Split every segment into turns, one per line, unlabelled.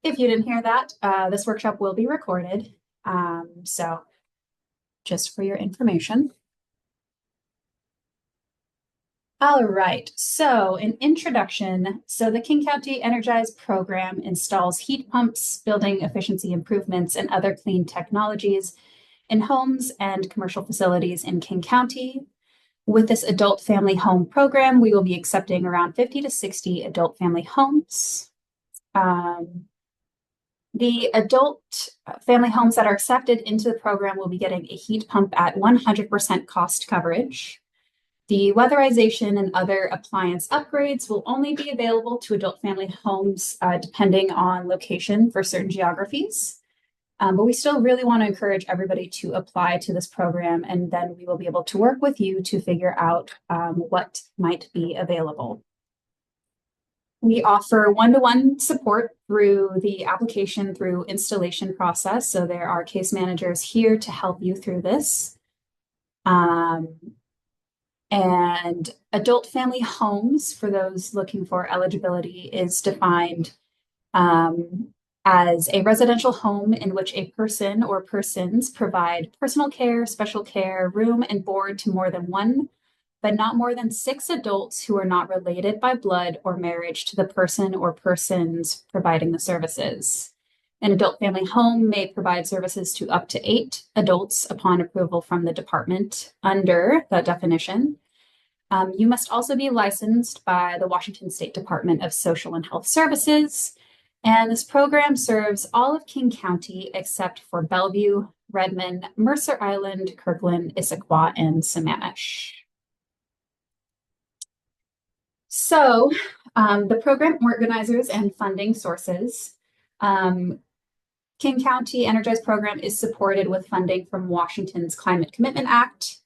If you didn't hear that, this workshop will be recorded. So just for your information. All right, so an introduction. So the King County Energize program installs heat pumps, building efficiency improvements, and other clean technologies in homes and commercial facilities in King County. With this adult family home program, we will be accepting around 50 to 60 adult family homes. The adult family homes that are accepted into the program will be getting a heat pump at 100% cost coverage. The weatherization and other appliance upgrades will only be available to adult family homes depending on location for certain geographies. But we still really want to encourage everybody to apply to this program, and then we will be able to work with you to figure out what might be available. We offer one-to-one support through the application through installation process. So there are case managers here to help you through this. And adult family homes, for those looking for eligibility, is defined as a residential home in which a person or persons provide personal care, special care, room, and board to more than one, but not more than 6 adults who are not related by blood or marriage to the person or persons providing the services. An adult family home may provide services to up to 8 adults upon approval from the department under the definition. You must also be licensed by the Washington State Department of Social and Health Services. And this program serves all of King County except for Bellevue, Redmond, Mercer Island, Kirkland, Issaquah, and Sammamish. So the program organizers and funding sources. King County Energize program is supported with funding from Washington's Climate Commitment Act.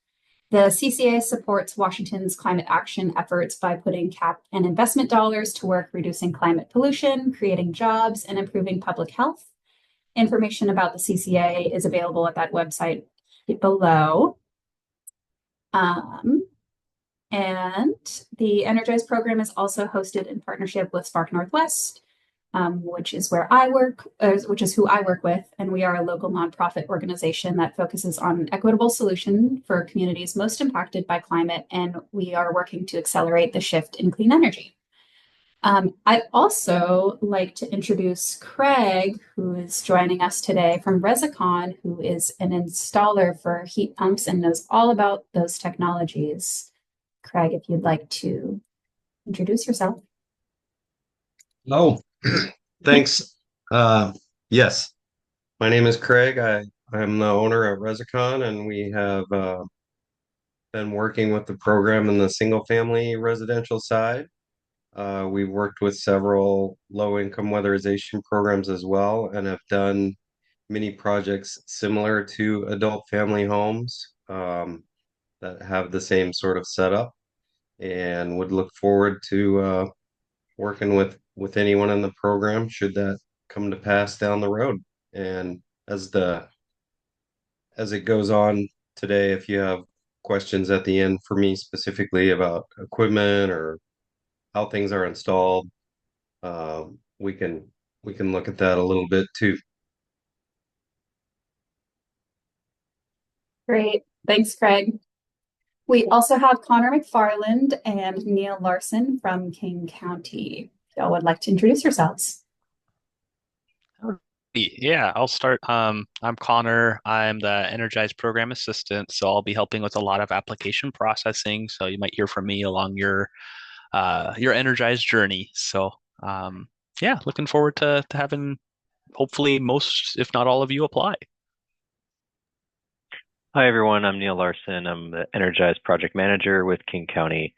The CCA supports Washington's climate action efforts by putting cap and investment dollars to work reducing climate pollution, creating jobs, and improving public health. Information about the CCA is available at that website below. And the Energize program is also hosted in partnership with Spark Northwest, which is where I work, which is who I work with. And we are a local nonprofit organization that focuses on an equitable solution for communities most impacted by climate. And we are working to accelerate the shift in clean energy. I'd also like to introduce Craig, who is joining us today from Resicon, who is an installer for heat pumps and knows all about those technologies. Craig, if you'd like to introduce yourself.
Oh, thanks. Yes, my name is Craig. I'm the owner at Resicon, and we have been working with the program in the single family residential side. We've worked with several low income weatherization programs as well, and have done many projects similar to adult family homes that have the same sort of setup, and would look forward to working with anyone in the program should that come to pass down the road. And as it goes on today, if you have questions at the end for me specifically about equipment or how things are installed, uh, we can look at that a little bit too.
Great. Thanks, Craig. We also have Connor McFarland and Neil Larson from King County. Y'all would like to introduce yourselves.
Yeah, I'll start. I'm Connor. I'm the Energize program assistant, so I'll be helping with a lot of application processing. So you might hear from me along your Energize journey. So yeah, looking forward to having hopefully most, if not all of you apply.
Hi, everyone. I'm Neil Larson. I'm the Energize project manager with King County,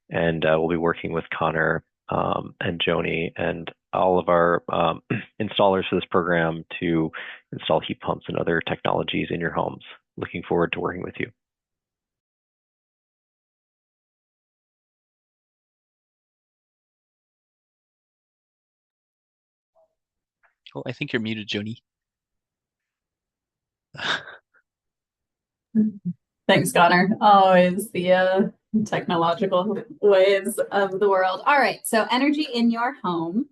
and we'll be working with Connor and Joni and all of our installers for this program to install heat pumps and other technologies in your homes. Looking forward to working with you.
Oh, I think you're muted, Joni.
Thanks, Connor. Always the technological ways of the world. All right, so energy in your home.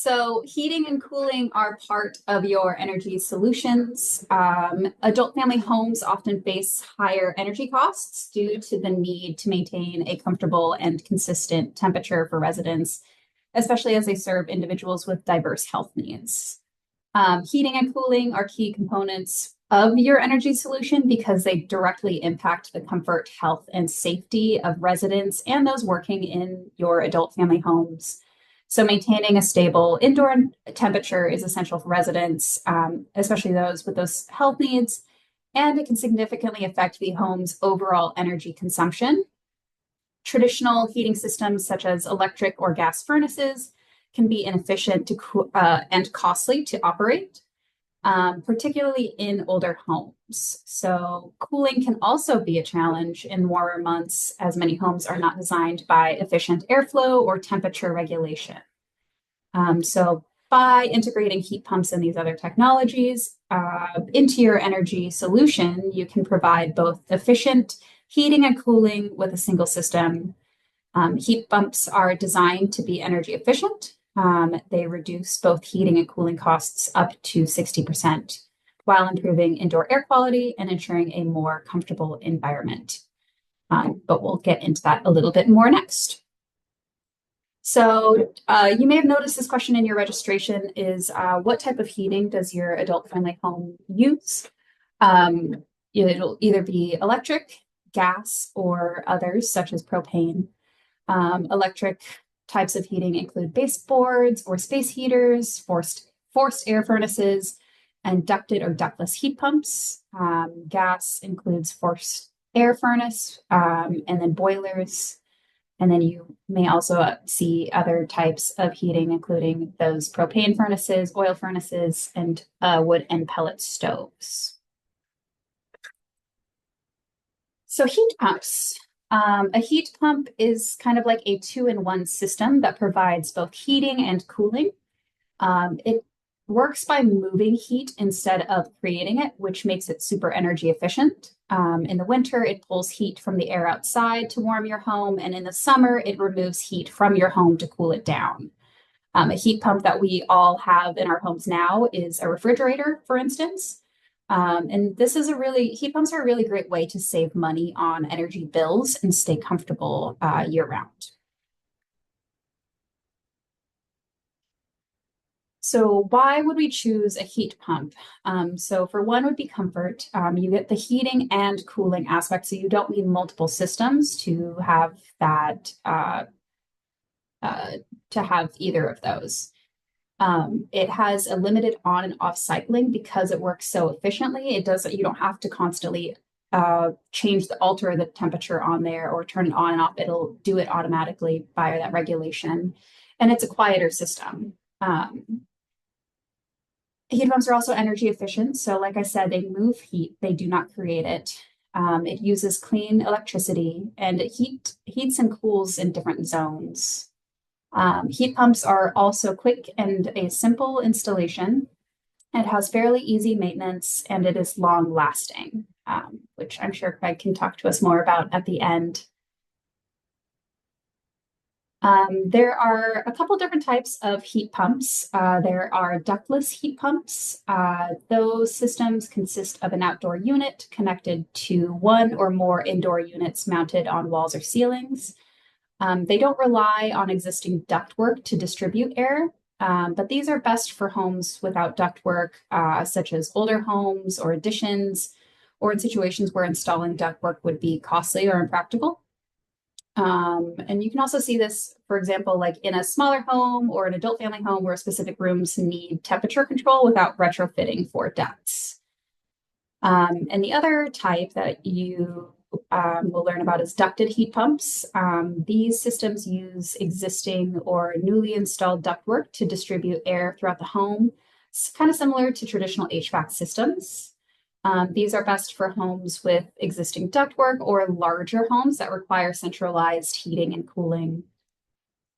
So heating and cooling are part of your energy solutions. Adult family homes often face higher energy costs due to the need to maintain a comfortable and consistent temperature for residents, especially as they serve individuals with diverse health needs. Heating and cooling are key components of your energy solution because they directly impact the comfort, health, and safety of residents and those working in your adult family homes. So maintaining a stable indoor temperature is essential for residents, especially those with those health needs, and it can significantly affect the home's overall energy consumption. Traditional heating systems such as electric or gas furnaces can be inefficient and costly to operate, particularly in older homes. So cooling can also be a challenge in warmer months, as many homes are not designed by efficient airflow or temperature regulation. So by integrating heat pumps and these other technologies into your energy solution, you can provide both efficient heating and cooling with a single system. Heat pumps are designed to be energy efficient. They reduce both heating and cooling costs up to 60% while improving indoor air quality and ensuring a more comfortable environment. But we'll get into that a little bit more next. So you may have noticed this question in your registration is what type of heating does your adult family home use? It'll either be electric, gas, or others such as propane. Electric types of heating include baseboards or space heaters, forced air furnaces, and ducted or ductless heat pumps. Gas includes forced air furnace, and then boilers. And then you may also see other types of heating, including those propane furnaces, oil furnaces, and wood and pellet stoves. So heat pumps. A heat pump is kind of like a two-in-one system that provides both heating and cooling. It works by moving heat instead of creating it, which makes it super energy efficient. In the winter, it pulls heat from the air outside to warm your home, and in the summer, it removes heat from your home to cool it down. A heat pump that we all have in our homes now is a refrigerator, for instance. And heat pumps are a really great way to save money on energy bills and stay comfortable year round. So why would we choose a heat pump? So for one would be comfort. You get the heating and cooling aspect, so you don't need multiple systems to have that, to have either of those. It has a limited on and off cycling because it works so efficiently. You don't have to constantly alter the temperature on there or turn it on and off. It'll do it automatically by that regulation. And it's a quieter system. Heat pumps are also energy efficient. So like I said, they move heat, they do not create it. It uses clean electricity and it heats and cools in different zones. Heat pumps are also quick and a simple installation. It has fairly easy maintenance and it is long lasting, which I'm sure Craig can talk to us more about at the end. There are a couple different types of heat pumps. There are ductless heat pumps. Those systems consist of an outdoor unit connected to one or more indoor units mounted on walls or ceilings. They don't rely on existing ductwork to distribute air, but these are best for homes without ductwork, such as older homes or additions, or in situations where installing ductwork would be costly or impractical. And you can also see this, for example, like in a smaller home or an adult family home where specific rooms need temperature control without retrofitting for ducts. And the other type that you will learn about is ducted heat pumps. These systems use existing or newly installed ductwork to distribute air throughout the home. It's kind of similar to traditional HVAC systems. These are best for homes with existing ductwork or larger homes that require centralized heating and cooling.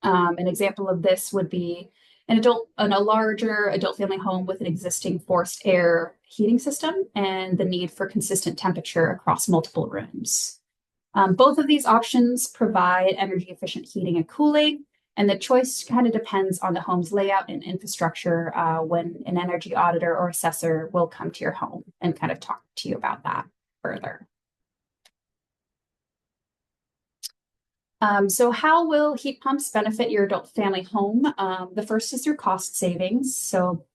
An example of this would be a larger adult family home with an existing forced air heating system and the need for consistent temperature across multiple rooms. Both of these options provide energy efficient heating and cooling, And the choice kind of depends on the home's layout and infrastructure when an energy auditor or assessor will come to your home and kind of talk to you about that further. So how will heat pumps benefit your adult family home? The first is through cost savings. So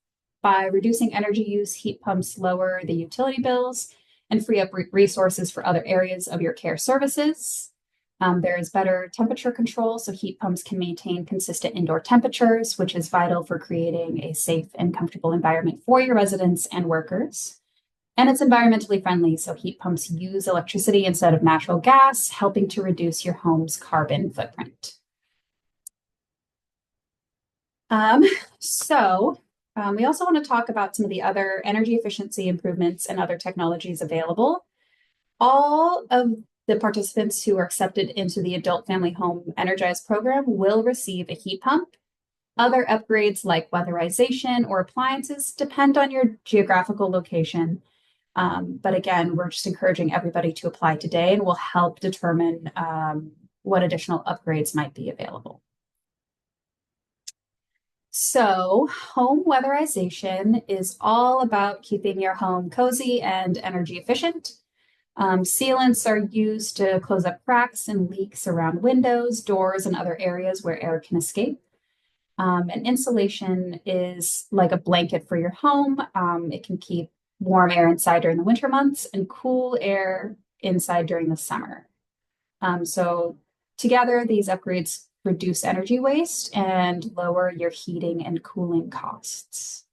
by reducing energy use, heat pumps lower the utility bills and free up resources for other areas of your care services. There is better temperature control, so heat pumps can maintain consistent indoor temperatures, which is vital for creating a safe and comfortable environment for your residents and workers. And it's environmentally friendly, so heat pumps use electricity instead of natural gas, helping to reduce your home's carbon footprint. We also want to talk about some of the other energy efficiency improvements and other technologies available. All of the participants who are accepted into the Adult Family Home Energize program will receive a heat pump. Other upgrades like weatherization or appliances depend on your geographical location. But again, we're just encouraging everybody to apply today, and we'll help determine what additional upgrades might be available. So home weatherization is all about keeping your home cozy and energy efficient. Sealants are used to close up cracks and leaks around windows, doors, and other areas where air can escape. And insulation is like a blanket for your home. It can keep warm air inside during the winter months and cool air inside during the summer. So together, these upgrades reduce energy waste and lower your heating and cooling costs.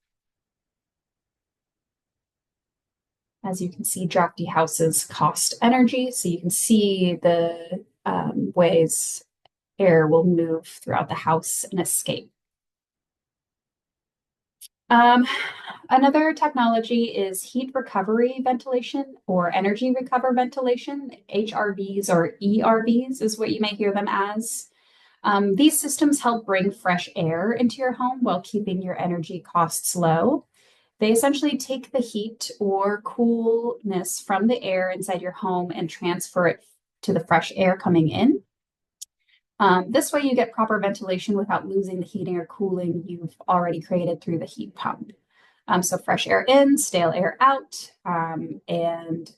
As you can see, drafty houses cost energy, so you can see the ways air will move throughout the house and escape. Another technology is heat recovery ventilation or energy recover ventilation. HRVs or ERVs is what you may hear them as. These systems help bring fresh air into your home while keeping your energy costs low. They essentially take the heat or coolness from the air inside your home and transfer it to the fresh air coming in. This way you get proper ventilation without losing the heating or cooling you've already created through the heat pump. So fresh air in, stale air out, and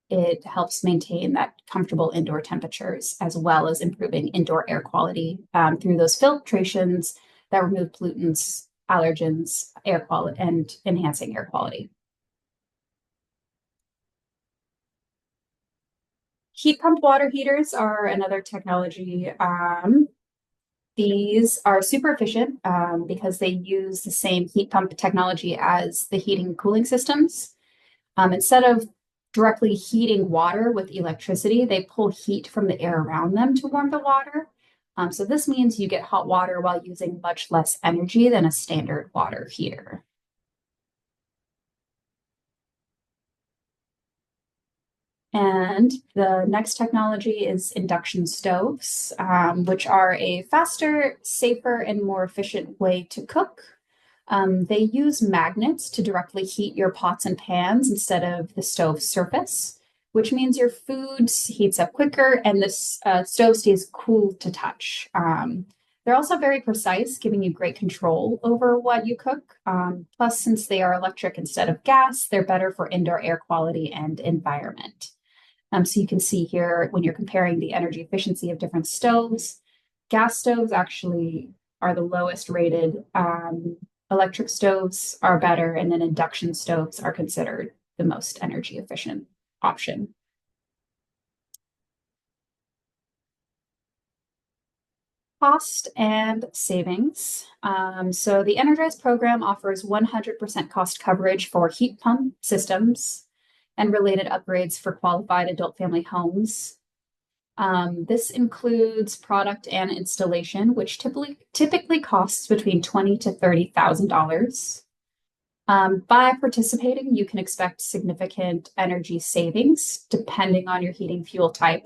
it helps maintain that comfortable indoor temperatures as well as improving indoor air quality through those filtrations that remove pollutants, allergens, air quality, and enhancing air quality. Heat pump water heaters are another technology. These are super efficient because they use the same heat pump technology as the heating and cooling systems. Instead of directly heating water with electricity, they pull heat from the air around them to warm the water. So this means you get hot water while using much less energy than a standard water heater. And the next technology is induction stoves, which are a faster, safer, and more efficient way to cook. They use magnets to directly heat your pots and pans instead of the stove surface, which means your food heats up quicker and the stove stays cool to touch. They're also very precise, giving you great control over what you cook. Plus, since they are electric instead of gas, they're better for indoor air quality and environment. So you can see here when you're comparing the energy efficiency of different stoves, gas stoves actually are the lowest rated. Electric stoves are better, and then induction stoves are considered the most energy efficient option. Cost and savings. So the Energize program offers 100% cost coverage for heat pump systems and related upgrades for qualified adult family homes. This includes product and installation, which typically costs between $20,000 to $30,000. By participating, you can expect significant energy savings depending on your heating fuel type.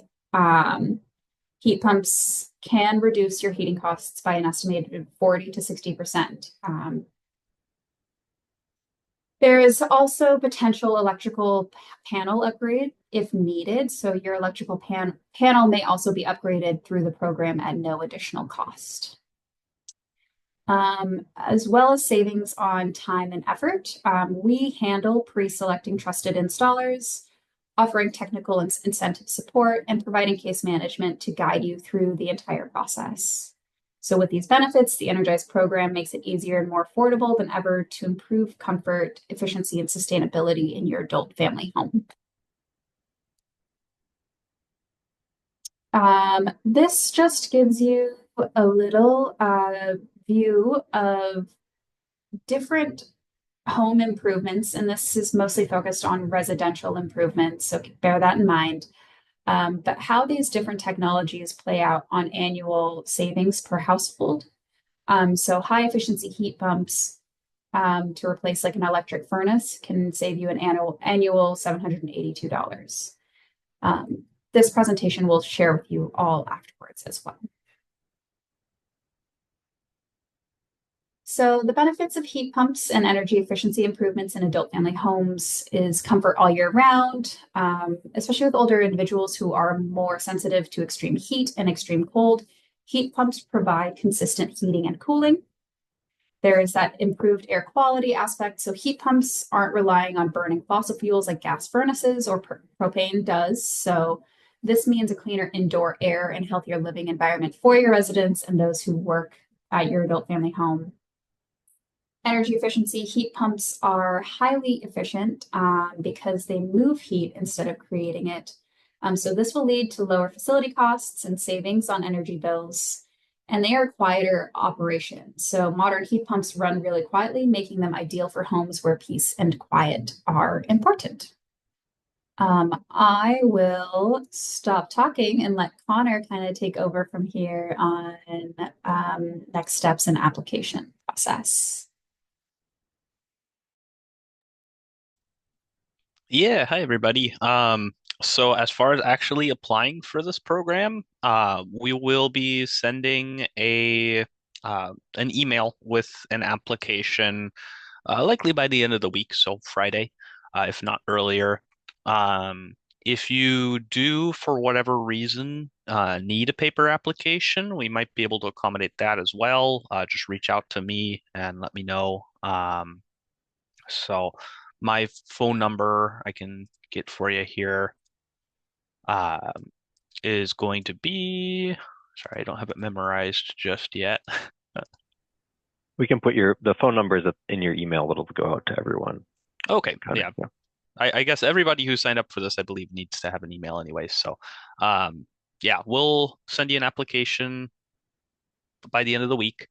Heat pumps can reduce your heating costs by an estimated 40 to 60%. There is also potential electrical panel upgrade if needed. So your electrical panel may also be upgraded through the program at no additional cost. as well as savings on time and effort. We handle pre-selecting trusted installers, offering technical incentive support, and providing case management to guide you through the entire process. So with these benefits, the Energize program makes it easier and more affordable than ever to improve comfort, efficiency, and sustainability in your adult family home. This just gives you a little view of different home improvements, and this is mostly focused on residential improvements, so bear that in mind. But how these different technologies play out on annual savings per household. So high efficiency heat pumps to replace like an electric furnace can save you an annual $782. This presentation will share with you all afterwards as well. So the benefits of heat pumps and energy efficiency improvements in adult family homes is comfort all year round, especially with older individuals who are more sensitive to extreme heat and extreme cold. Heat pumps provide consistent heating and cooling. There is that improved air quality aspect. So heat pumps aren't relying on burning fossil fuels like gas furnaces or propane does. So this means a cleaner indoor air and healthier living environment for your residents and those who work at your adult family home. Energy efficiency, heat pumps are highly efficient because they move heat instead of creating it. So this will lead to lower facility costs and savings on energy bills. And they are quieter operations. So modern heat pumps run really quietly, making them ideal for homes where peace and quiet are important. I will stop talking and let Connor kind of take over from here on next steps in application process.
Yeah, hi everybody. So as far as actually applying for this program, we will be sending an email with an application, likely by the end of the week, so Friday, if not earlier. If you do, for whatever reason, need a paper application, we might be able to accommodate that as well. Just reach out to me and let me know. So my phone number I can get for you here is going to be, sorry, I don't have it memorized just yet.
We can put the phone numbers in your email that'll go out to everyone.
Okay, yeah. I guess everybody who signed up for this, I believe, needs to have an email anyway. So yeah, we'll send you an application by the end of the week.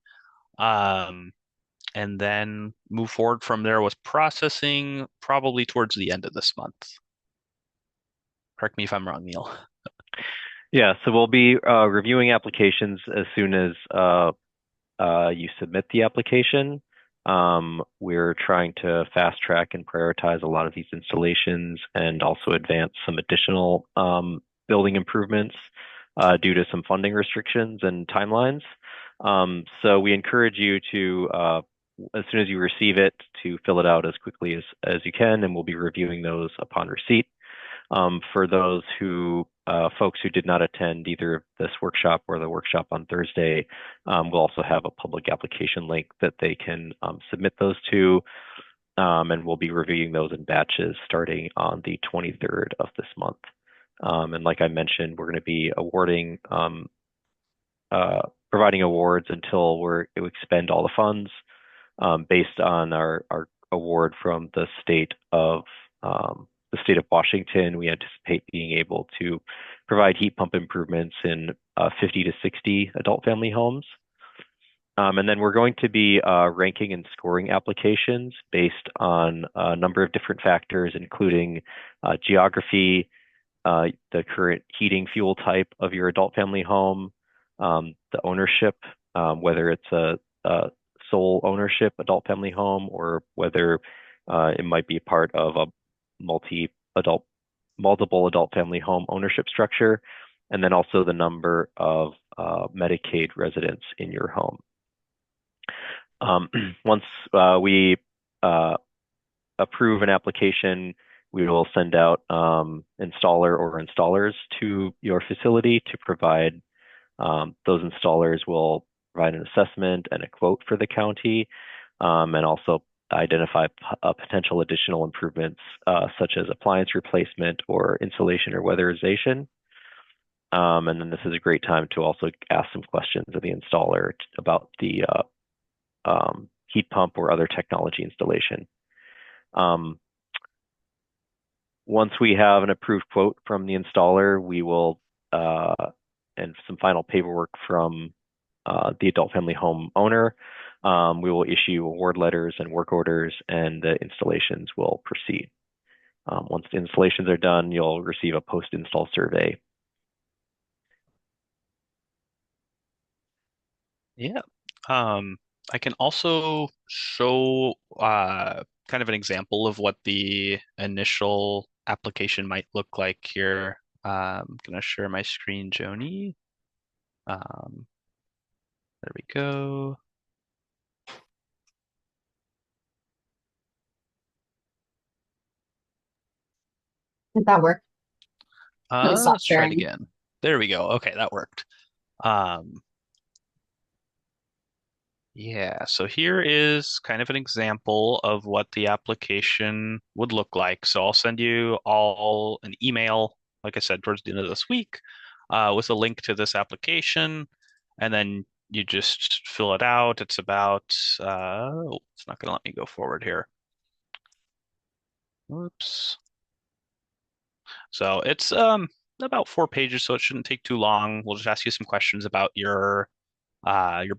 And then move forward from there with processing probably towards the end of this month. Correct me if I'm wrong, Neil.
Yeah, so we'll be reviewing applications as soon as you submit the application. We're trying to fast track and prioritize a lot of these installations and also advance some additional building improvements due to some funding restrictions and timelines. So we encourage you to, as soon as you receive it, to fill it out as quickly as you can, and we'll be reviewing those upon receipt. For those folks who did not attend either this workshop or the workshop on Thursday, we'll also have a public application link that they can submit those to, and we'll be reviewing those in batches starting on the 23rd of this month. And like I mentioned, we're going to be providing awards until we expend all the funds. Based on our award from the state of Washington, we anticipate being able to provide heat pump improvements in 50 to 60 adult family homes. And then we're going to be ranking and scoring applications based on a number of different factors, including geography, the current heating fuel type of your adult family home, the ownership, whether it's a sole ownership adult family home or whether it might be part of a multiple adult family home ownership structure, and then also the number of Medicaid residents in your home. Once we approve an application, we will send out installer or installers to your facility to provide. Those installers will provide an assessment and a quote for the county, and also identify potential additional improvements such as appliance replacement or insulation or weatherization. And then this is a great time to also ask some questions of the installer about the heat pump or other technology installation. Once we have an approved quote from the installer, we will, and some final paperwork from the adult family home owner, we will issue award letters and work orders, and the installations will proceed. Once the installations are done, you'll receive a post-install survey.
Yeah. I can also show kind of an example of what the initial application might look like here. I'm gonna share my screen, Joni. There we go.
Did that work? Let me stop
Let's try it
sharing.
again. There we go. Okay, that worked. Um, yeah, so here is kind of an example of what the application would look like. So I'll send you all an email, like I said, towards the end of this week, with a link to this application, and then you just fill it out. It's about, oh, it's not going to let me go forward here. Whoops. So it's about 4 pages, so it shouldn't take too long. We'll just ask you some questions about your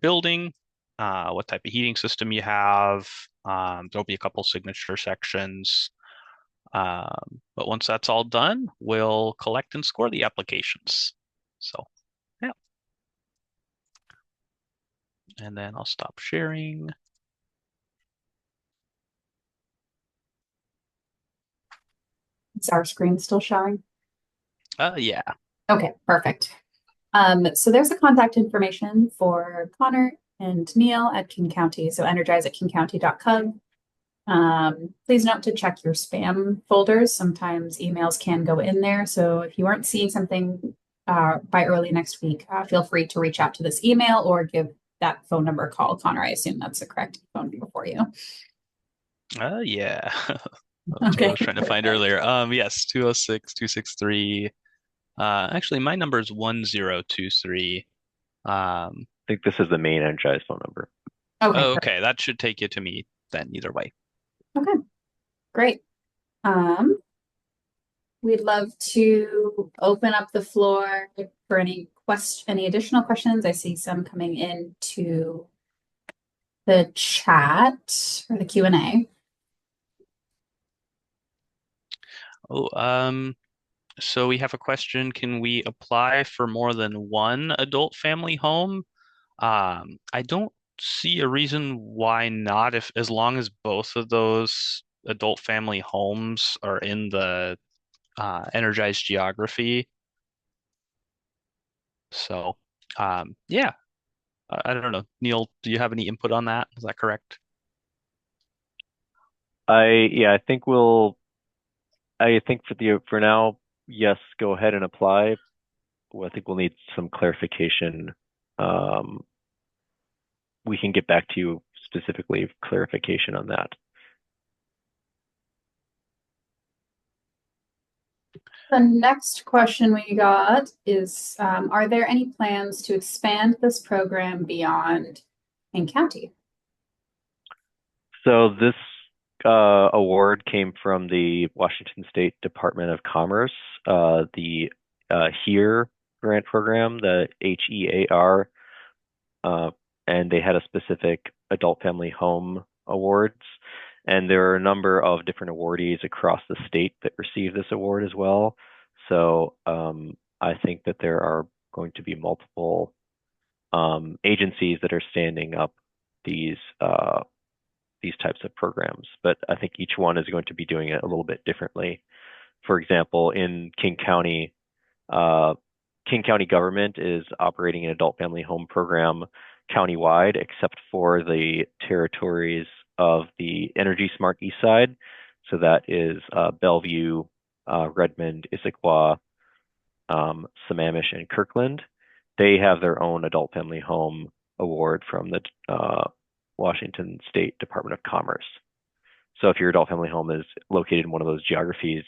building, what type of heating system you have. There'll be a couple signature sections. But once that's all done, we'll collect and score the applications. So, yeah. And then I'll stop sharing.
Is our screen still showing?
Yeah.
Okay, perfect. So there's the contact information for Connor and Neil at King County. So Energize at kingcounty.gov. Please note to check your spam folders. Sometimes emails can go in there. So if you aren't seeing something by early next week, feel free to reach out to this email or give that phone number a call. Connor, I assume that's the correct phone number for you.
Yeah. That's what I was trying to find earlier. Yes, 206-263. Actually, my number is 1023.
I think this is the main Energize phone number.
Okay.
Oh, okay. That should take you to me then, either way.
Okay, great. We'd love to open up the floor for any additional questions. I see some coming into the chat or the Q&A.
Oh, so we have a question. Can we apply for more than one adult family home? I don't see a reason why not, if as long as both of those adult family homes are in the energized geography. So, yeah, I don't know. Neil, do you have any input on that? Is that correct?
I think for now, yes, go ahead and apply. Well, I think we'll need some clarification. We can get back to you specifically clarification on that.
The next question we got is, are there any plans to expand this program beyond King County?
So this award came from the Washington State Department of Commerce, the HEAR grant program, the HEAR, and they had a specific adult family home awards. And there are a number of different awardees across the state that receive this award as well. So I think that there are going to be multiple agencies that are standing up these types of programs, but I think each one is going to be doing it a little bit differently. For example, in King County government is operating an adult family home program countywide, except for the territories of the Energy Smart East Side. So that is Bellevue, Redmond, Issaquah, Sammamish, and Kirkland. They have their own adult family home award from the Washington State Department of Commerce. So if your adult family home is located in one of those geographies,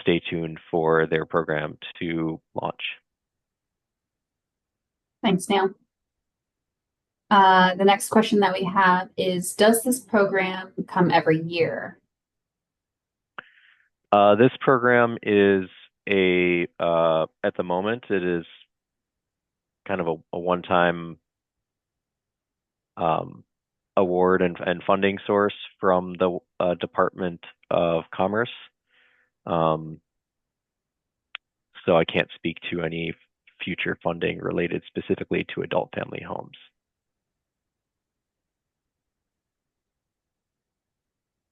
stay tuned for their program to launch.
Thanks, Neil. The next question that we have is, does this program come every year?
This program is at the moment, it is kind of a one-time award and funding source from the Department of Commerce. So I can't speak to any future funding related specifically to adult family homes.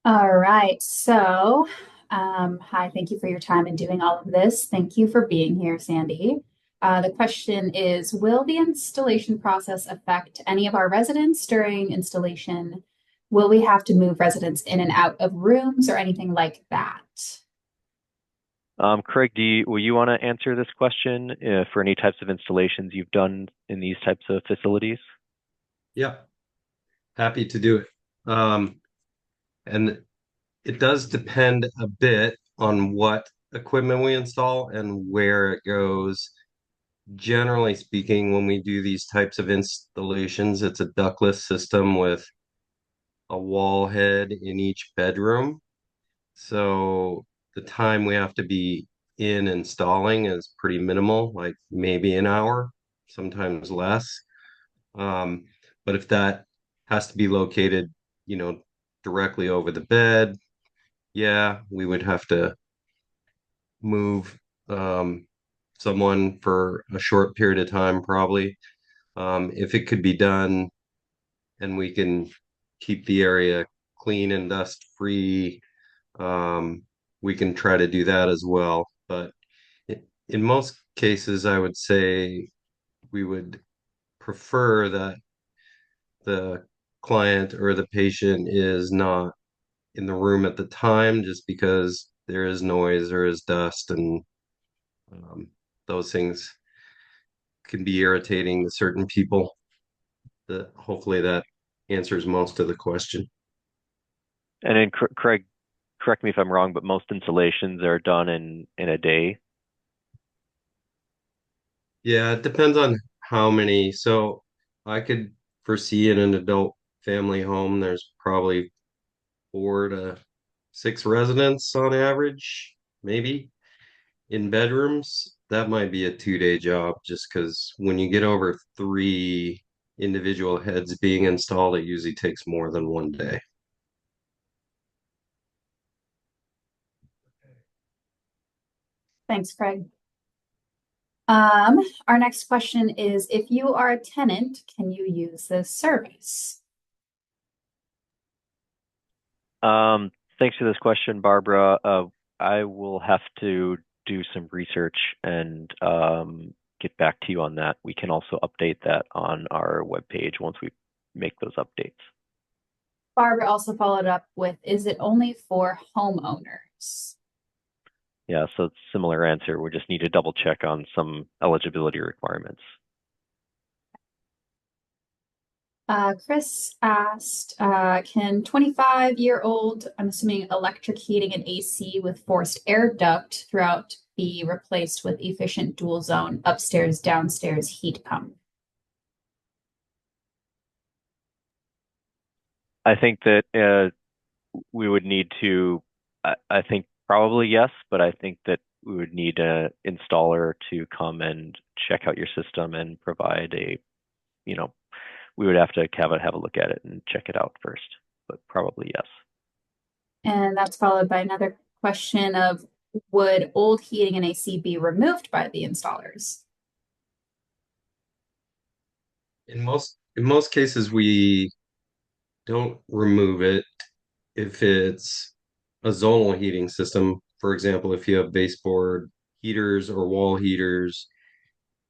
All right. So, hi, thank you for your time in doing all of this. Thank you for being here, Sandy. The question is, will the installation process affect any of our residents during installation? Will we have to move residents in and out of rooms or anything like that?
Craig, will you want to answer this question for any types of installations you've done in these types of facilities?
Yep, happy to do it. And it does depend a bit on what equipment we install and where it goes. Generally speaking, when we do these types of installations, it's a ductless system with a wall head in each bedroom. So the time we have to be in installing is pretty minimal, like maybe an hour, sometimes less. Um, but if that has to be located, directly over the bed, yeah, we would have to move someone for a short period of time, probably. If it could be done and we can keep the area clean and dust free, we can try to do that as well. But in most cases, I would say we would prefer that the client or the patient is not in the room at the time just because there is noise, there is dust, and um, those things can be irritating to certain people. Hopefully that answers most of the question.
And then Craig, correct me if I'm wrong, but most installations are done in a day.
Yeah, it depends on how many. So I could foresee in an adult family home, there's probably 4 to 6 residents on average, maybe in bedrooms. That might be a 2-day job just because when you get over 3 individual heads being installed, it usually takes more than one day.
Thanks, Craig. Our next question is, if you are a tenant, can you use this service?
Thanks for this question, Barbara. I will have to do some research and get back to you on that. We can also update that on our webpage once we make those updates.
Barbara also followed up with, is it only for homeowners?
Yeah, so it's a similar answer. We just need to double check on some eligibility requirements.
Chris asked, can 25-year-old, I'm assuming electric heating and AC with forced air duct throughout be replaced with efficient dual zone upstairs, downstairs heat pump?
I think that we would need to, I think probably yes, but I think that we would need an installer to come and check out your system and provide we would have to have a look at it and check it out first, but probably yes.
And that's followed by another question of, would old heating and AC be removed by the installers?
In most cases, we don't remove it if it's a zonal heating system. For example, if you have baseboard heaters or wall heaters,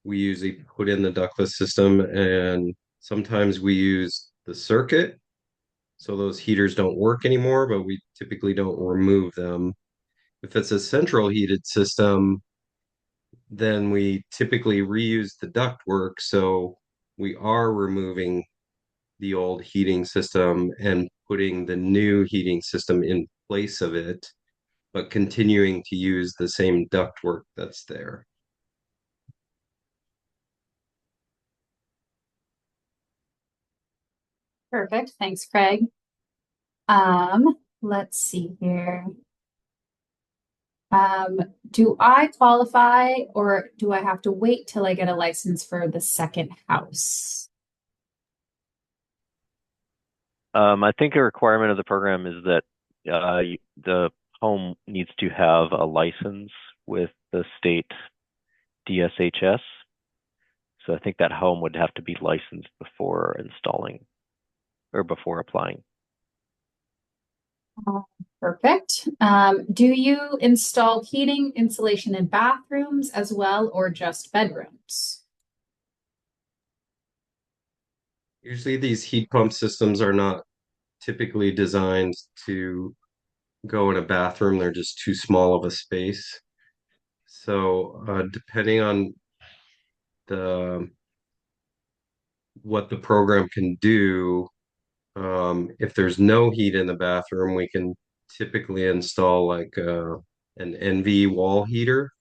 we usually put in the ductless system, and sometimes we use the circuit. So those heaters don't work anymore, but we typically don't remove them. If it's a central heated system, then we typically reuse the ductwork. So we are removing the old heating system and putting the new heating system in place of it, but continuing to use the same ductwork that's there.
Perfect. Thanks, Craig. Let's see here. Do I qualify or do I have to wait till I get a license for the second house?
I think a requirement of the program is that the home needs to have a license with the state DSHS. So I think that home would have to be licensed before installing or before applying.
Perfect. Do you install heating, insulation in bathrooms as well, or just bedrooms?
Usually these heat pump systems are not typically designed to go in a bathroom. They're just too small of a space. So depending on the what the program can do, if there's no heat in the bathroom, we can typically install like an NV wall heater,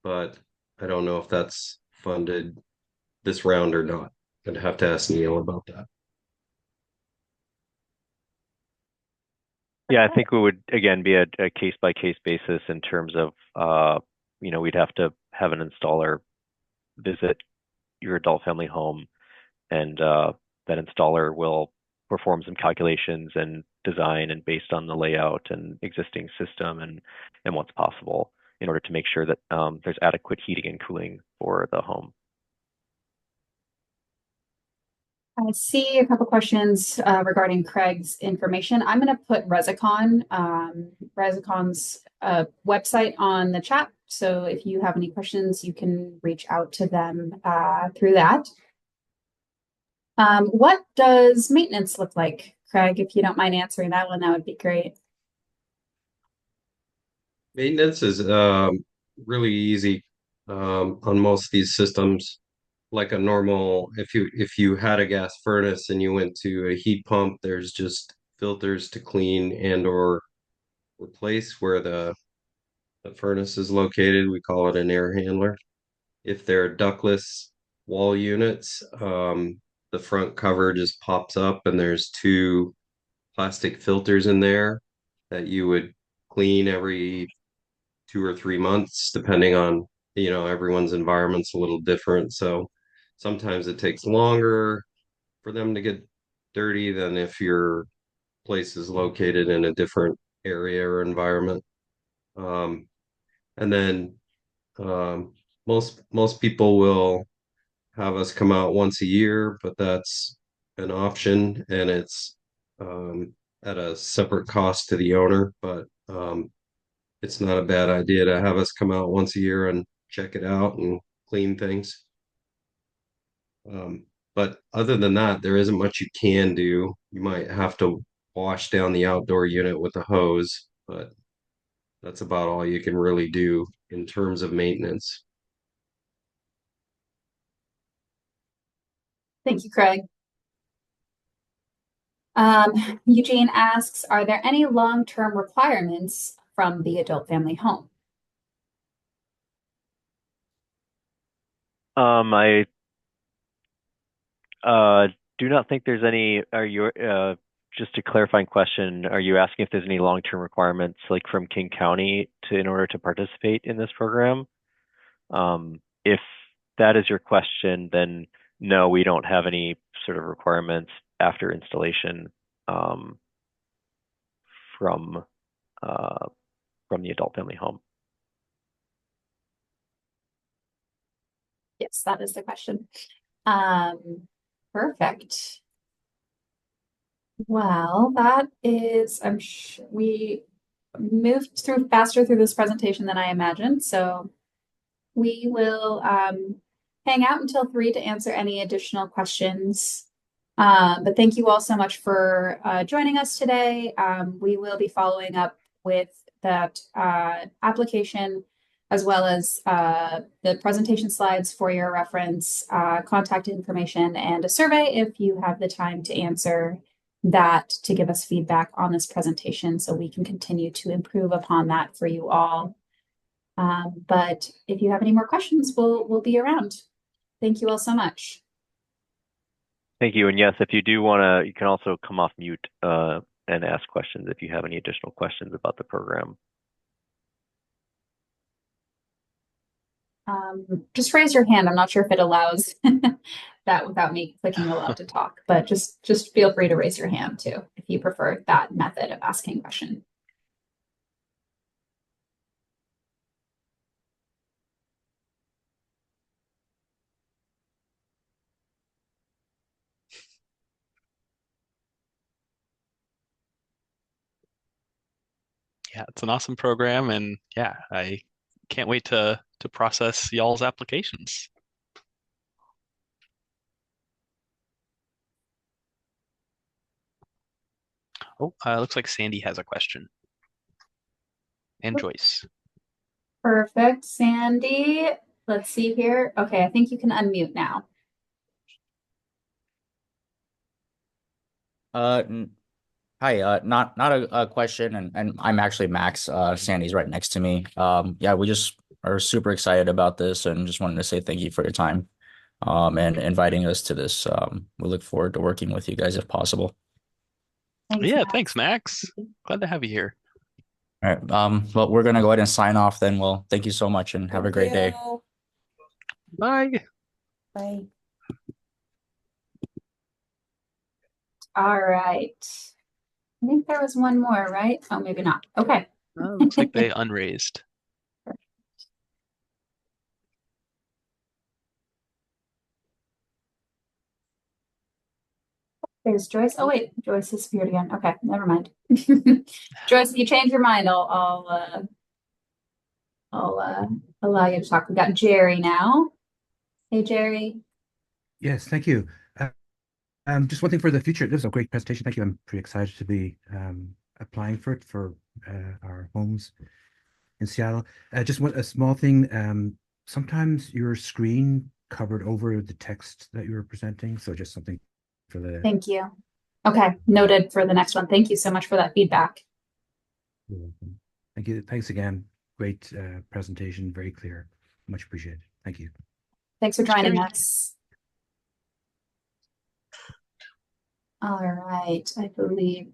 but I don't know if that's funded this round or not. I'd have to ask Neil about that.
Yeah, I think we would again be a case by case basis in terms of we'd have to have an installer visit your adult family home, and that installer will perform some calculations and design and based on the layout and existing system and what's possible in order to make sure that there's adequate heating and cooling for the home.
I see a couple questions regarding Craig's information. I'm going to put Resicon, Resicon's website on the chat. So if you have any questions, you can reach out to them through that. What does maintenance look like, Craig? If you don't mind answering that one, that would be great.
Maintenance is really easy on most of these systems. Like a normal, if you had a gas furnace and you went to a heat pump, there's just filters to clean and or replace where the furnace is located. We call it an air handler. If they're ductless wall units, the front cover just pops up and there's two plastic filters in there that you would clean every 2 or 3 months, depending on, everyone's environment's a little different. So sometimes it takes longer for them to get dirty than if your place is located in a different area or environment. Um, and then most people will have us come out once a year, but that's an option and it's at a separate cost to the owner. But it's not a bad idea to have us come out once a year and check it out and clean things. But other than that, there isn't much you can do. You might have to wash down the outdoor unit with a hose, but that's about all you can really do in terms of maintenance.
Thank you, Craig. Eugene asks, are there any long-term requirements from the adult family home?
I do not think there's any. Are you just a clarifying question? Are you asking if there's any long-term requirements like from King County in order to participate in this program? If that is your question, then no, we don't have any sort of requirements after installation from the adult family home.
Yes, that is the question. Perfect. Well, that is, we moved through faster through this presentation than I imagined. So we will hang out until 3 to answer any additional questions. But thank you all so much for joining us today. We will be following up with that application as well as the presentation slides for your reference, contact information, and a survey if you have the time to answer that to give us feedback on this presentation so we can continue to improve upon that for you all. But if you have any more questions, we'll be around. Thank you all so much.
Thank you. And yes, if you do want to, you can also come off mute and ask questions if you have any additional questions about the program.
Just raise your hand. I'm not sure if it allows that without me clicking allowed to talk, but just feel free to raise your hand too if you prefer that method of asking a question.
Yeah, it's an awesome program, and yeah, I can't wait to process y'all's applications. Oh, looks like Sandy has a question. And Joyce.
Perfect, Sandy. Let's see here. Okay, I think you can unmute now.
Hi, not a question, and I'm actually Max. Sandy's right next to me. Yeah, we just are super excited about this, and just wanted to say thank you for your time, and inviting us to this. We look forward to working with you guys if possible.
Thanks,
Yeah,
Max.
thanks, Max. Glad to have you here.
All right. Well, we're gonna go ahead and sign off then. Well, thank you so much, and have a great day.
Bye.
Bye. All right. I think there was one more, right? Oh, maybe not. Okay.
Looks like they unraised.
There's Joyce. Oh wait, Joyce disappeared again. Okay, never mind. Joyce, if you change your mind, I'll allow you to talk. We got Jerry now. Hey, Jerry.
Yes, thank you. Just one thing for the future. This was a great presentation. Thank you. I'm pretty excited to be applying for it for our homes in Seattle. Just a small thing. Sometimes your screen covered over the text that you were presenting. So just something for the.
Thank you. Okay, noted for the next one. Thank you so much for that feedback.
You're welcome. Thank you. Thanks again. Great presentation. Very clear. Much appreciated. Thank you.
Thanks for joining us. All right, I believe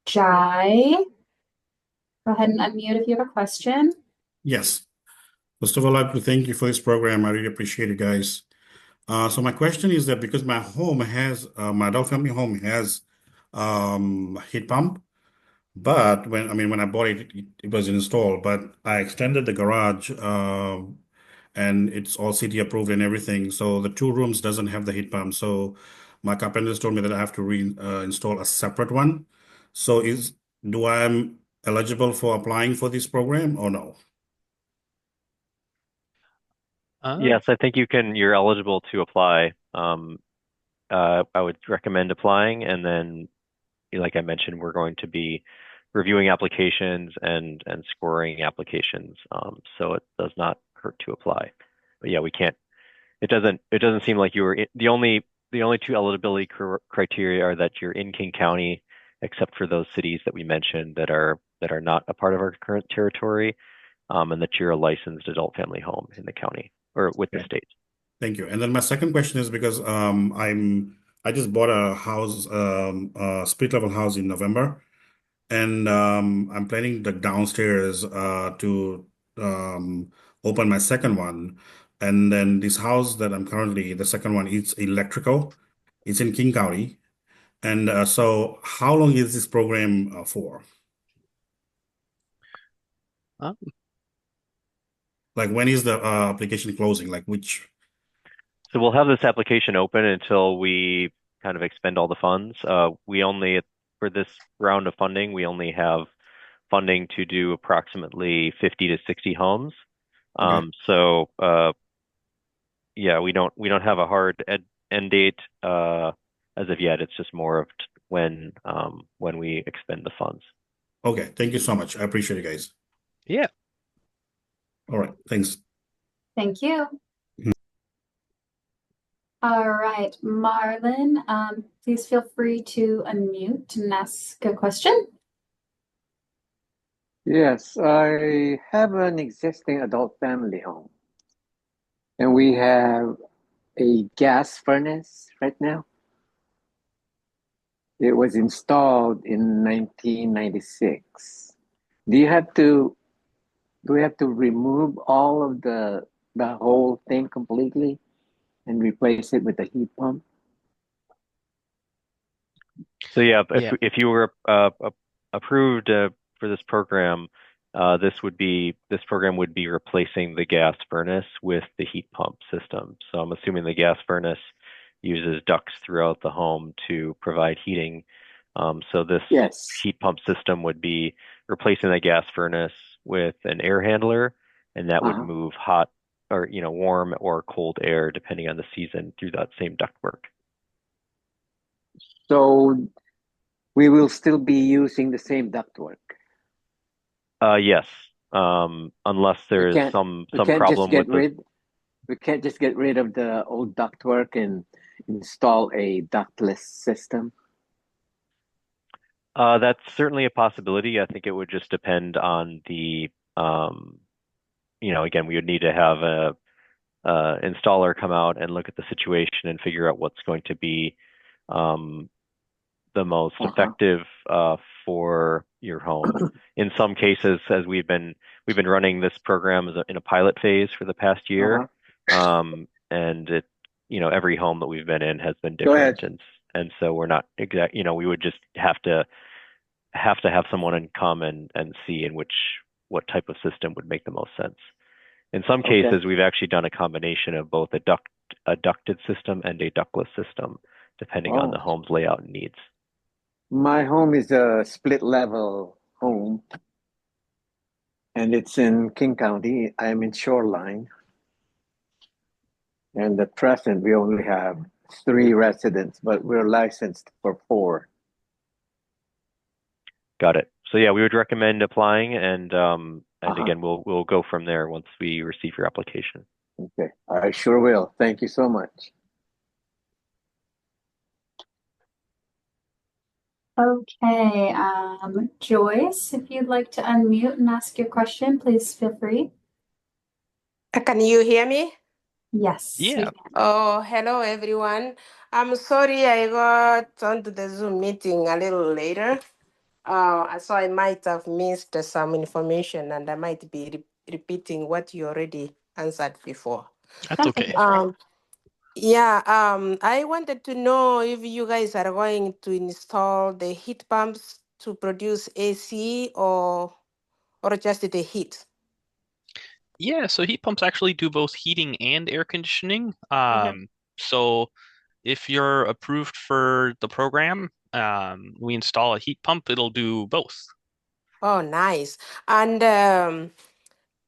Jai. Go ahead and unmute if you have a question.
Yes. First of all, I'd like to thank you for this program. I really appreciate it, guys. So my question is that because my home has, my adult family home has heat pump, but when I bought it, it was installed, but I extended the garage, and it's all city approved and everything. So the two rooms doesn't have the heat pump. So my carpenters told me that I have to install a separate one. So do I eligible for applying for this program or no?
Yes, I think you're eligible to apply. I would recommend applying, and then, like I mentioned, we're going to be reviewing applications and scoring applications. So it does not hurt to apply. But yeah, we can't. It doesn't seem like you were the only two eligibility criteria are that you're in King County, except for those cities that we mentioned that are not a part of our current territory, and that you're a licensed adult family home in the county or with the state.
Thank you. And then my second question is because I just bought a house, split level house in November, and I'm planning the downstairs to open my second one. And then this house that I'm currently, the second one, it's electrical. It's in King County. And so how long is this program for?
Um,
Like when is the application closing? Like which?
So we'll have this application open until we kind of expend all the funds. For this round of funding, we only have funding to do approximately 50 to 60 homes.
Okay.
So yeah, we don't have a hard end date as of yet. It's just more of when we expend the funds.
Okay. Thank you so much. I appreciate it, guys.
yeah.
All right, thanks.
Thank you. All right, Marlon, please feel free to unmute and ask a question.
Yes, I have an existing adult family home, and we have a gas furnace right now. It was installed in 1996. Do we have to remove all of the whole thing completely and replace it with a heat pump?
So yeah,
Yeah.
if you were approved for this program, this program would be replacing the gas furnace with the heat pump system. So I'm assuming the gas furnace uses ducts throughout the home to provide heating. So this
Yes.
heat pump system would be replacing the gas furnace with an air handler, and that would move hot or warm or cold air depending on the season through that same ductwork.
So we will still be using the same ductwork.
Yes. Unless there is some problem with the.
We can't just get rid of the old ductwork and install a ductless system.
That's certainly a possibility. I think it would just depend on the, again, we would need to have a installer come out and look at the situation and figure out what's going to be the most effective for your home. In some cases, as we've been running this program in a pilot phase for the past year, and it, every home that we've been in has been different, and so we're not exact. We would just have to have someone come and see what type of system would make the most sense. In some cases, we've actually done a combination of both a ducted system and a ductless system, depending on the home's layout and needs.
My home is a split level home, and it's in King County. I'm in Shoreline. And at present, we only have 3 residents, but we're licensed for 4.
Got it. So yeah, we would recommend applying, and again, we'll go from there once we receive your application.
Okay, I sure will. Thank you so much.
Okay, Joyce, if you'd like to unmute and ask your question, please feel free.
Can you hear me?
Yes.
Yeah.
Oh, hello everyone. I'm sorry I got onto the Zoom meeting a little later. So I might have missed some information and I might be repeating what you already answered before.
That's okay.
I wanted to know if you guys are going to install the heat pumps to produce AC or just the heat.
Yeah, so heat pumps actually do both heating and air conditioning. So if you're approved for the program, we install a heat pump, it'll do both.
Oh, nice. And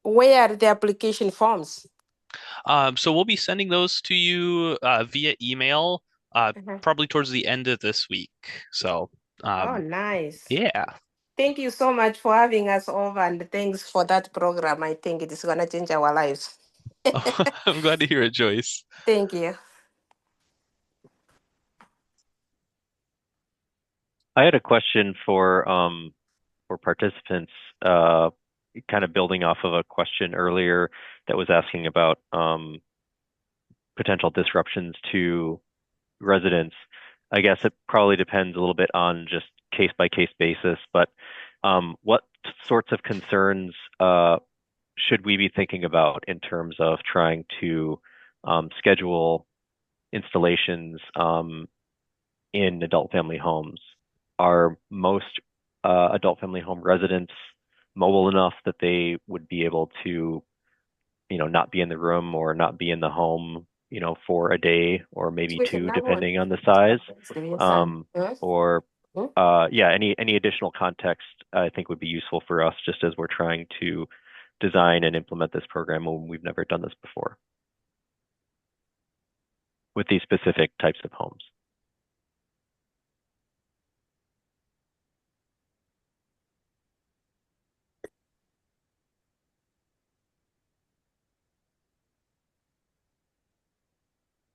where are the application forms?
So we'll be sending those to you via email, probably towards the end of this week. So,
oh, nice.
Yeah.
Thank you so much for having us over, and thanks for that program. I think it is going to change our lives.
I'm glad to hear it, Joyce.
Thank you.
I had a question for participants, kind of building off of a question earlier that was asking about potential disruptions to residents. I guess it probably depends a little bit on just case by case basis, but what sorts of concerns should we be thinking about in terms of trying to schedule installations in adult family homes? Are most adult family home residents mobile enough that they would be able to, not be in the room or not be in the home, for a day or maybe 2, depending on the size? Any additional context I think would be useful for us just as we're trying to design and implement this program when we've never done this before with these specific types of homes.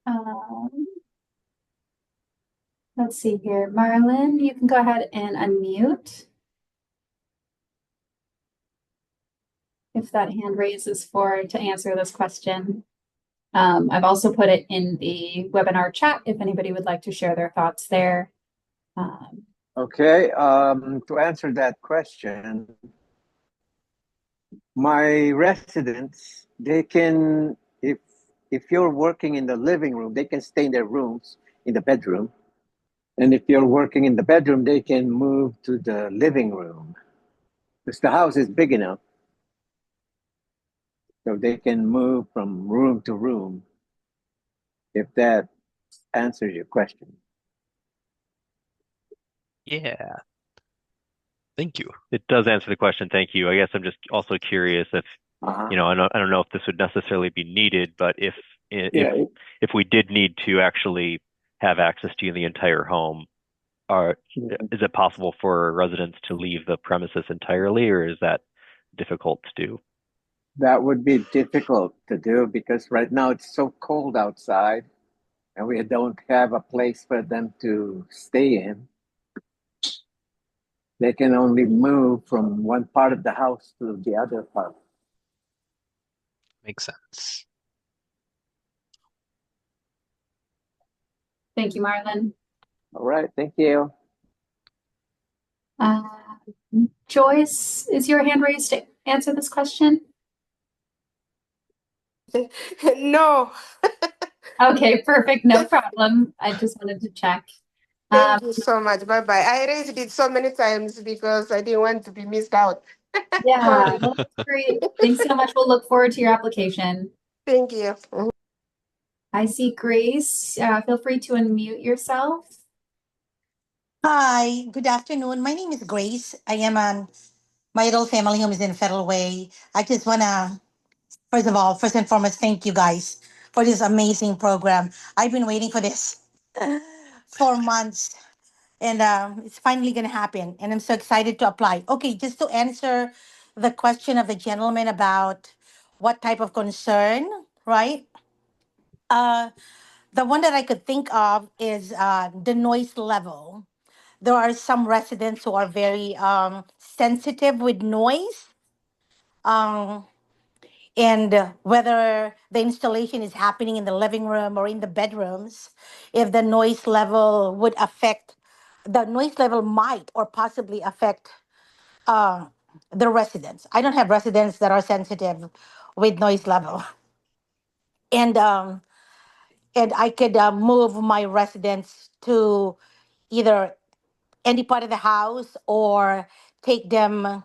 Um, let's see here. Marlon, you can go ahead and unmute if that hand raises to answer this question. I've also put it in the webinar chat if anybody would like to share their thoughts there.
Okay, to answer that question, my residents, they can, if you're working in the living room, they can stay in their rooms in the bedroom. And if you're working in the bedroom, they can move to the living room because the house is big enough. So they can move from room to room, if that answers your question.
Yeah. Thank you.
It does answer the question. Thank you. I guess I'm just also curious if, you know, I don't know if this would necessarily be needed, but if we did need to actually have access to the entire home, is it possible for residents to leave the premises entirely, or is that difficult to do?
That would be difficult to do because right now it's so cold outside and we don't have a place for them to stay in. They can only move from one part of the house to the other part.
Makes sense.
Thank you, Marlon.
All right, thank you.
Joyce, is your hand raised to answer this question?
No.
Okay, perfect. No problem. I just wanted to check.
Thank you so much. Bye-bye. I raised it so many times because I didn't want to be missed out.
Yeah, well, that's great. Thanks so much. We'll look forward to your application.
Thank you.
I see Grace. Feel free to unmute yourself.
Hi, good afternoon. My name is Grace. I am on my adult family home is in Federal Way. I just want to, first and foremost, thank you guys for this amazing program. I've been waiting for this for months, and it's finally going to happen. And I'm so excited to apply. Okay, just to answer the question of the gentleman about what type of concern, right? The one that I could think of is the noise level. There are some residents who are very sensitive with noise, um, and whether the installation is happening in the living room or in the bedrooms, if the noise level would affect, the noise level might or possibly affect uh, the residents. I don't have residents that are sensitive with noise level, and I could move my residents to either any part of the house or take them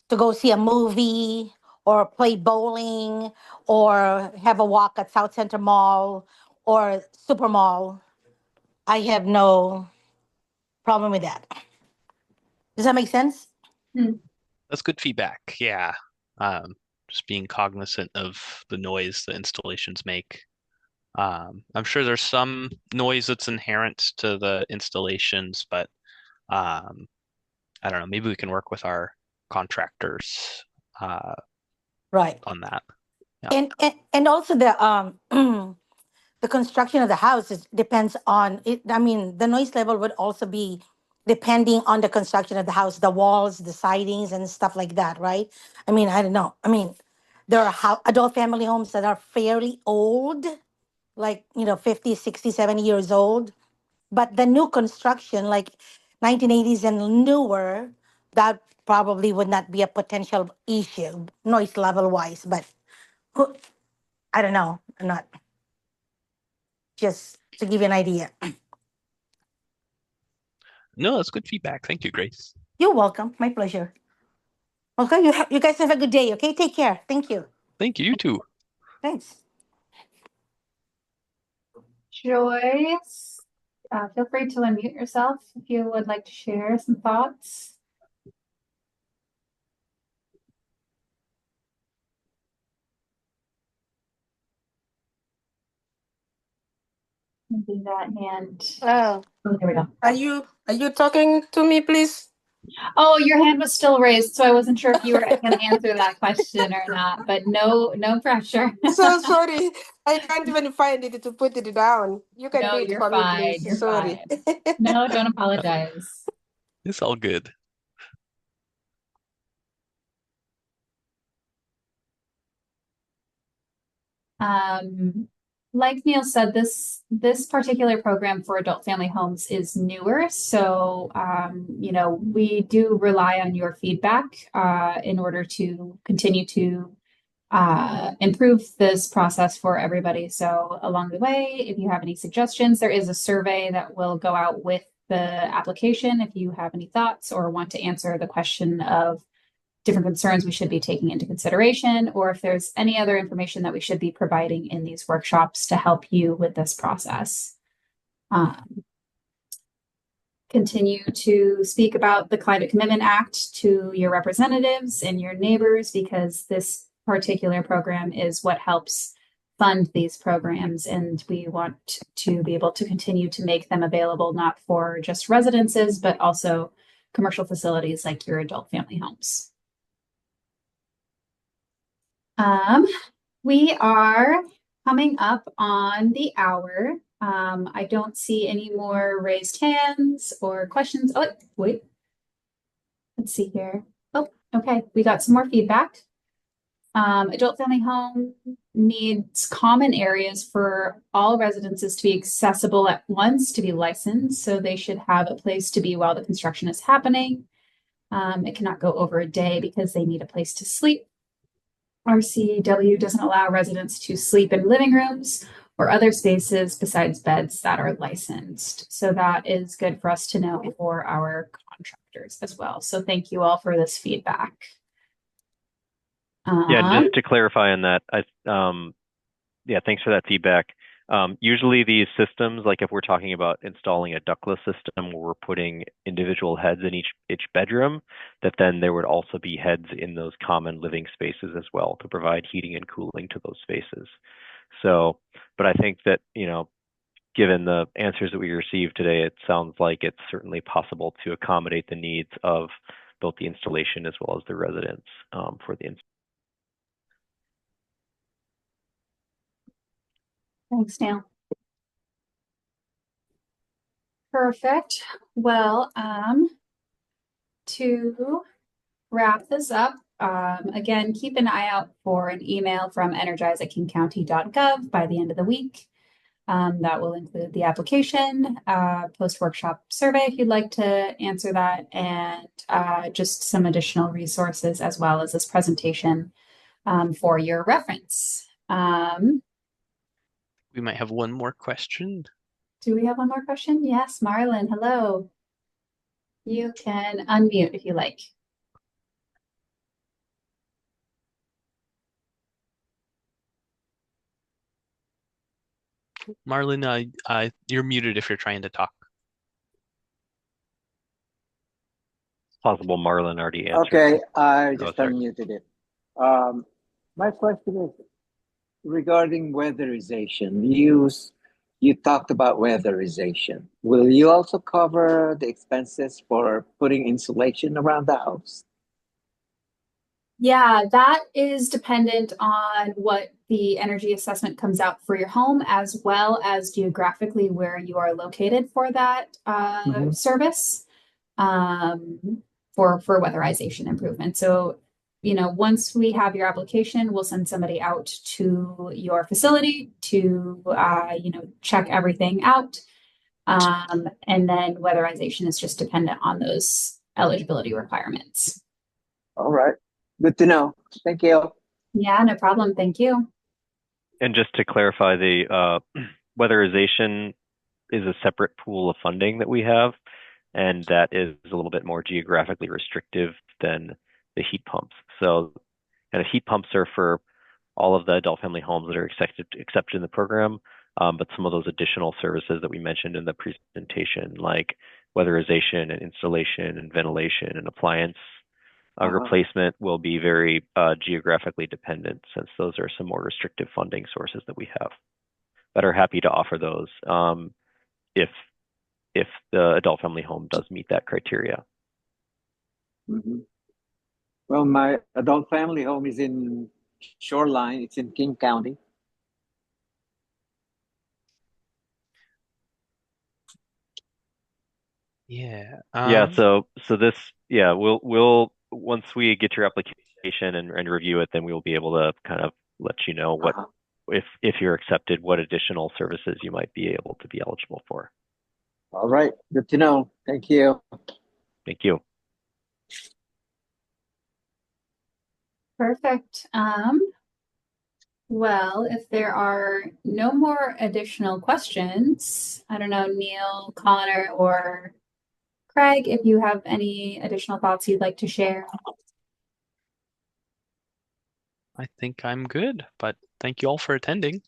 to go see a movie or play bowling or have a walk at South Center Mall or Super Mall. I have no problem with that. Does that make sense?
That's good feedback. Yeah. Just being cognizant of the noise the installations make. I'm sure there's some noise that's inherent to the installations, but I don't know. Maybe we can work with our contractors
Right.
on that.
Yeah. And also the the construction of the house depends on it. I mean, the noise level would also be depending on the construction of the house, the walls, the sidings, and stuff like that, right? I mean, I don't know. I mean, there are adult family homes that are fairly old, like, 50, 60, 70 years old. But the new construction, like 1980s and newer, that probably would not be a potential issue, noise level wise. But I don't know. I'm not, just to give you an idea.
No, that's good feedback. Thank you, Grace.
You're welcome. My pleasure. Okay, you guys have a good day. Okay, take care. Thank you.
Thank you. You too.
Thanks.
Joyce, feel free to unmute yourself if you would like to share some thoughts. Maybe that hand.
Oh,
there we go.
are you talking to me, please?
Oh, your hand was still raised, so I wasn't sure if you were going to answer that question or not. But no pressure.
So sorry. I can't even find it to put it down. You can
No,
do it
you're
for me,
fine.
please.
You're
Sorry.
fine. No, don't apologize.
It's all good.
Like Neil said, this particular program for adult family homes is newer, so we do rely on your feedback in order to continue to improve this process for everybody. So along the way, if you have any suggestions, there is a survey that will go out with the application. If you have any thoughts or want to answer the question of different concerns we should be taking into consideration, or if there's any other information that we should be providing in these workshops to help you with this process. Continue to speak about the Climate Commitment Act to your representatives and your neighbors, because this particular program is what helps fund these programs, and we want to be able to continue to make them available not for just residences, but also commercial facilities like your adult family homes. We are coming up on the hour. I don't see any more raised hands or questions. Oh, wait. Let's see here. Oh, okay. We got some more feedback. Adult family home needs common areas for all residences to be accessible at once to be licensed. So they should have a place to be while the construction is happening. It cannot go over a day because they need a place to sleep. RCW doesn't allow residents to sleep in living rooms or other spaces besides beds that are licensed. So that is good for us to know for our contractors as well. So thank you all for this feedback.
Yeah, just to clarify on that, yeah, thanks for that feedback. Usually these systems, like if we're talking about installing a ductless system where we're putting individual heads in each bedroom, that then there would also be heads in those common living spaces as well to provide heating and cooling to those spaces. So, but I think that, given the answers that we received today, it sounds like it's certainly possible to accommodate the needs of both the installation as well as the residents for the installation.
Thanks, Neil. Perfect. Well, to wrap this up, again, keep an eye out for an email from Energize at kingcounty.gov by the end of the week. That will include the application, post-workshop survey if you'd like to answer that, and just some additional resources as well as this presentation for your reference.
We might have one more question.
Do we have one more question? Yes, Marlon, hello. You can unmute if you like.
Marlon, you're muted if you're trying to talk.
Possible Marlon already answered.
Okay, I
Oh,
just
sorry.
unmuted it. My question is regarding weatherization. You talked about weatherization. Will you also cover the expenses for putting insulation around the house?
Yeah, that is dependent on what the energy assessment comes out for your home, as well as geographically where you are located for that service for weatherization improvement. So, once we have your application, we'll send somebody out to your facility to, check everything out. And then weatherization is just dependent on those eligibility requirements.
All right. Good to know. Thank you.
Yeah, no problem. Thank you.
And just to clarify, the weatherization is a separate pool of funding that we have, and that is a little bit more geographically restrictive than the heat pumps. So, and the heat pumps are for all of the adult family homes that are accepted in the program, but some of those additional services that we mentioned in the presentation, like weatherization and installation and ventilation and appliance replacement, will be very geographically dependent, since those are some more restrictive funding sources that we have. But are happy to offer those if the adult family home does meet that criteria.
Well, my adult family home is in Shoreline. It's in King County.
Yeah.
Yeah, so this, yeah, we'll once we get your application and review it, then we'll be able to kind of let you know what
Uh-huh.
if you're accepted, what additional services you might be able to be eligible for.
All right, good to know. Thank you.
Thank you.
Perfect. Well, if there are no more additional questions, I don't know, Neil, Connor, or Craig, if you have any additional thoughts you'd like to share.
I think I'm good, but thank you all for attending.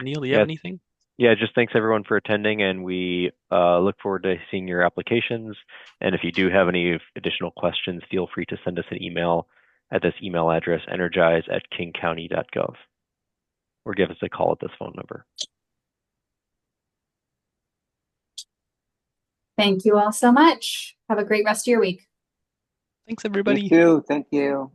Neil, do you have
Yeah,
anything?
yeah, just thanks everyone for attending, and we look forward to seeing your applications. And if you do have any additional questions, feel free to send us an email at this email address, energize@kingcounty.gov, or give us a call at this phone number.
Thank you all so much. Have a great rest of your week.
Thanks,
You
everybody.
too. Thank you.